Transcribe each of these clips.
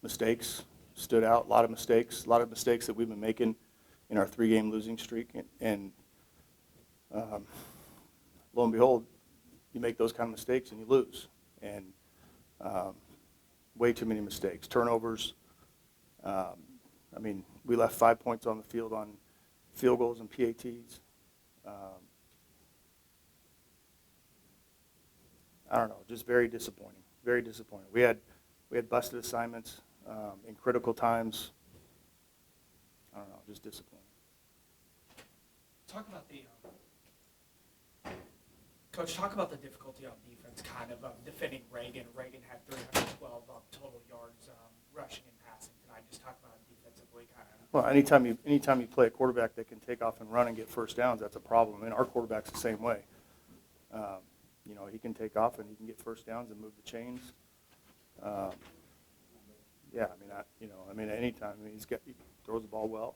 Mistakes stood out, a lot of mistakes that we've been making in our 3-game losing streak. And lo and behold, you make those kind of mistakes and you lose. And way too many mistakes. Turnovers. I mean, we left 5 points on the field on field goals and PATs. I don't know, just very disappointing. Very disappointing. We had busted assignments in critical times. I don't know, just disappointing. Talk about the Coach. Talk about the difficulty on defense, kind of defending Reagan. Reagan had 312 total yards rushing and passing tonight. Just talk about defensively, kind of. Well, anytime you play a quarterback that can take off and run and get first downs, that's a problem. I mean, our quarterback's the same way. You know, he can take off and he can get first downs and move the chains. Yeah, I mean, anytime. I mean, he throws the ball well.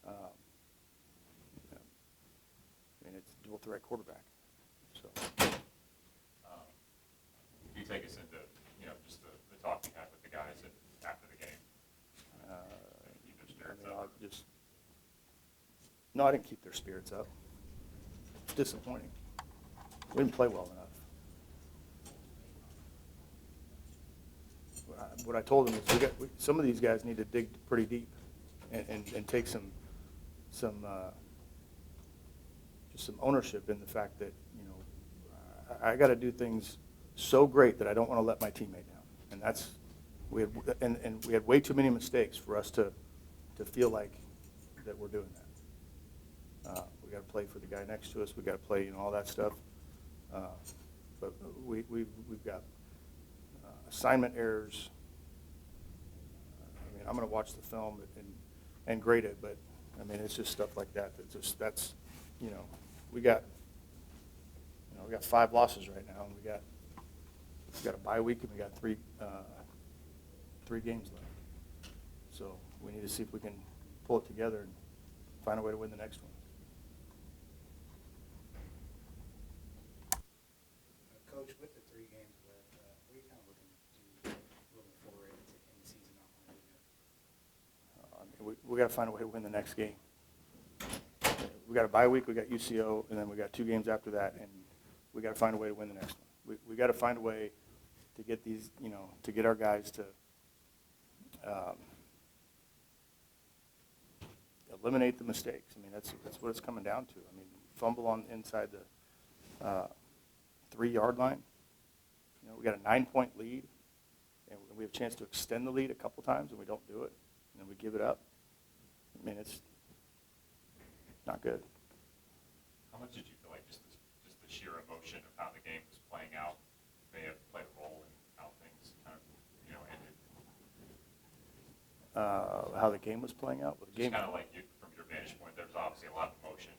I mean, it's a dual threat quarterback. So. You take us into, just the talk you had with the guys after the game. Keep their spirits up. No, I didn't keep their spirits up. It's disappointing. We didn't play well enough. What I told them is some of these guys need to dig pretty deep and take some ownership in the fact that, I got to do things so great that I don't want to let my teammate down. And we had way too many mistakes for us to feel like that we're doing that. We got to play for the guy next to us. We got to play, all that stuff. But we've got assignment errors. I mean, I'm going to watch the film and grade it, but I mean, it's just stuff like that. That's we got 5 losses right now, and we got a bye week, and we got three games left. So we need to see if we can pull it together and find a way to win the next one. Coach, with the 3 games left, what are you kind of looking to do moving forward in the season? We got to find a way to win the next game. We got a bye week, we got UCO, and then we got 2 games after that, and we got to find a way to win the next one. We got to find a way to get these, to get our guys to eliminate the mistakes. I mean, that's what it's coming down to. I mean, fumble on inside the 3-yard line. We got a 9-point lead, and we have a chance to extend the lead a couple times, and we don't do it, and then we give it up. I mean, it's not good. How much did you feel like just the sheer emotion of how the game was playing out may have played a role in how things kind of ended? How the game was playing out? Well, the game kind of like from your vantage point, there's obviously a lot of emotion,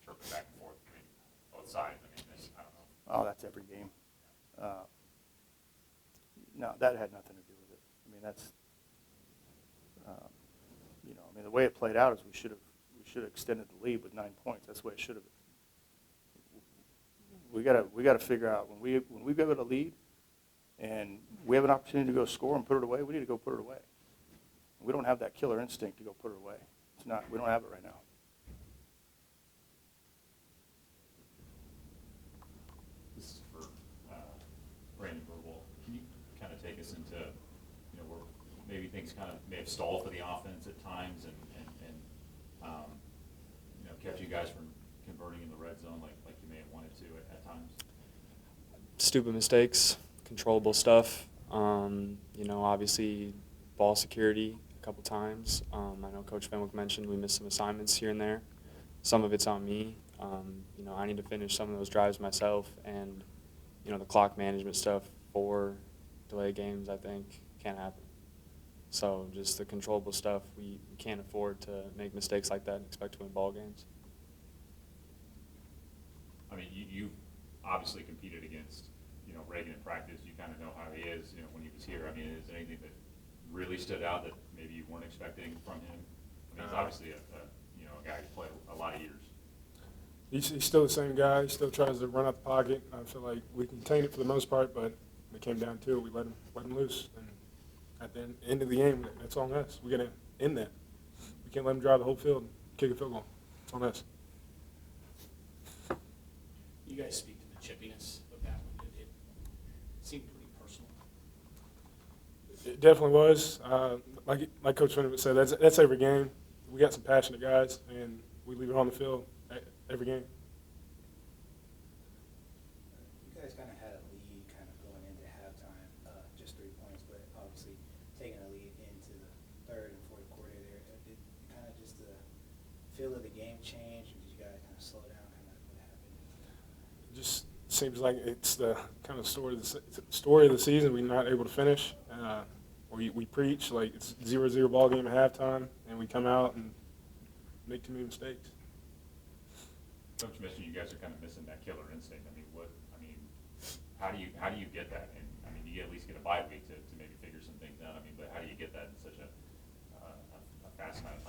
chirping back and forth between both sides. I mean, I don't know. Oh, that's every game. No, that had nothing to do with it. I mean, that's, the way it played out is we should have extended the lead with 9 points. That's the way it should have been. We got to figure out when we give it a lead and we have an opportunity to go score and put it away, we need to go put it away. We don't have that killer instinct to go put it away. We don't have it right now. This is for Branden Burwald. Can you kind of take us into where maybe things kind of may have stalled for the offense at times and kept you guys from converting in the red zone like you may have wanted to at times? Stupid mistakes, controllable stuff. Obviously ball security a couple times. I know Coach Fenwick mentioned we missed some assignments here and there. Some of it's on me. I need to finish some of those drives myself, and the clock management stuff for delay games, I think, can't happen. So just the controllable stuff, we can't afford to make mistakes like that and expect to win ball games. I mean, you obviously competed against, Reagan in practice. You kind of know how he is, when he was here. I mean, is there anything that really stood out that maybe you weren't expecting from him? I mean, he's obviously a guy who's played a lot of years. He's still the same guy. He still tries to run out the pocket. I feel like we contain it for the most part, but When it came down to it, we let them loose. And at the end of the game, that's on us. We got to end that. We can't let them drive the whole field and kick a field goal. It's on us. You guys speak to the chippiness of that one. It seemed pretty personal. It definitely was. Like Coach Fenwick said, that's every game. We got some passionate guys, and we leave it on the field every game. You guys kind of had a lead kind of going into halftime, just 3 points, but obviously taking a lead into the third and fourth quarter there. Did kind of just the feel of the game change, or did you guys kind of slow down? Kind of what happened? It just seems like it's the kind of story of the season. We're not able to finish. We preach like it's 0-0 ball game at halftime, and we come out and make too many mistakes. Coach mentioned you guys are kind of missing that killer instinct. How do you get that? And I mean, you at least get a bye week to maybe figure some things out. I mean, but how do you get that in such a fast amount of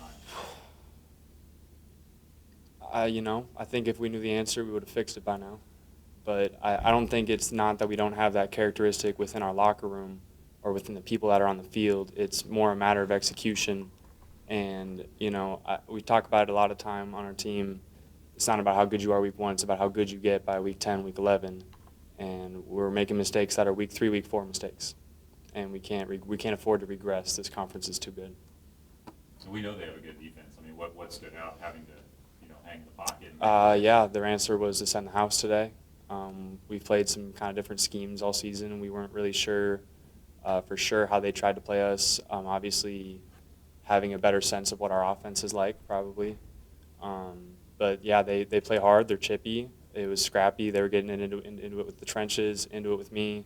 time? I think if we knew the answer, we would have fixed it by now. But I don't think it's not that we don't have that characteristic within our locker room or within the people that are on the field. It's more a matter of execution. And, we talk about it a lot of time on our team. It's not about how good you are week 1. It's about how good you get by week 10, week 11. And we're making mistakes that are week 3, week 4 mistakes. And we can't afford to regress. This conference is too good. So we know they have a good defense. I mean, what stood out having to, hang in the pocket? Yeah, their answer was to send the house today. We've played some kind of different schemes all season, and we weren't really sure for sure how they tried to play us. Obviously, having a better sense of what our offense is like, probably. But yeah, they play hard. They're chippy. It was scrappy. They were getting into it with the trenches, into it with me.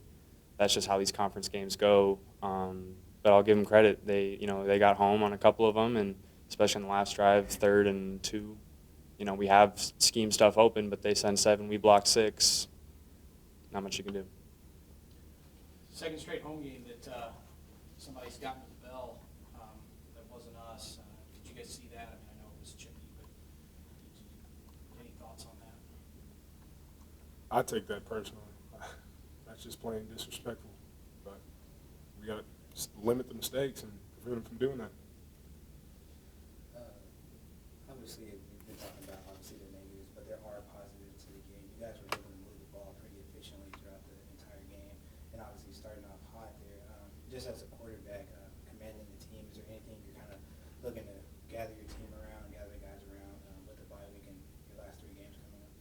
That's just how these conference games go. But I'll give them credit. They got home on a couple of them, and especially on the last drive, 3rd and 2. We have scheme stuff open, but they send 7, we block 6. Not much you can do. Second straight home game that somebody's gotten to the bell that wasn't us. Did you guys see that? I know it was chippy, but any thoughts on that? I take that personally. That's just plain disrespectful. But we got to limit the mistakes and prevent them from doing that. Obviously, we've been talking about the negatives, but there are positives to the game. You guys were able to move the ball pretty efficiently throughout the entire game, and obviously starting off hot there. Just as a quarterback, commanding the team, is there anything you're kind of looking to gather your team around, gather the guys around with the bye week and your last 3 games coming up?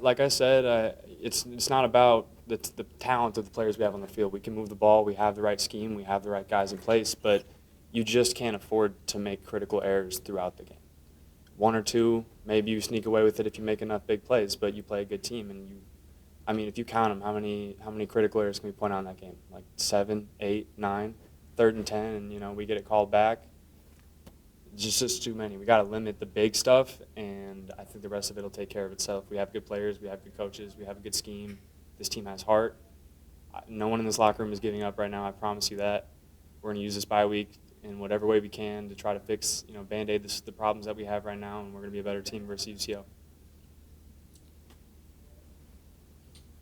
Like I said, it's not about the talent of the players we have on the field. We can move the ball. We have the right scheme. We have the right guys in place, but you just can't afford to make critical errors throughout the game. 1 or 2, maybe you sneak away with it if you make enough big plays, but you play a good team, and if you count them, how many critical errors can we point out in that game? Like 7, 8, 9, 3rd and 10, and we get it called back. Just too many. We got to limit the big stuff, and I think the rest of it will take care of itself. We have good players, we have good coaches, we have a good scheme. This team has heart. No one in this locker room is giving up right now. I promise you that. We're going to use this bye week in whatever way we can to try to fix, Band-Aid the problems that we have right now, and we're going to be a better team versus UCO.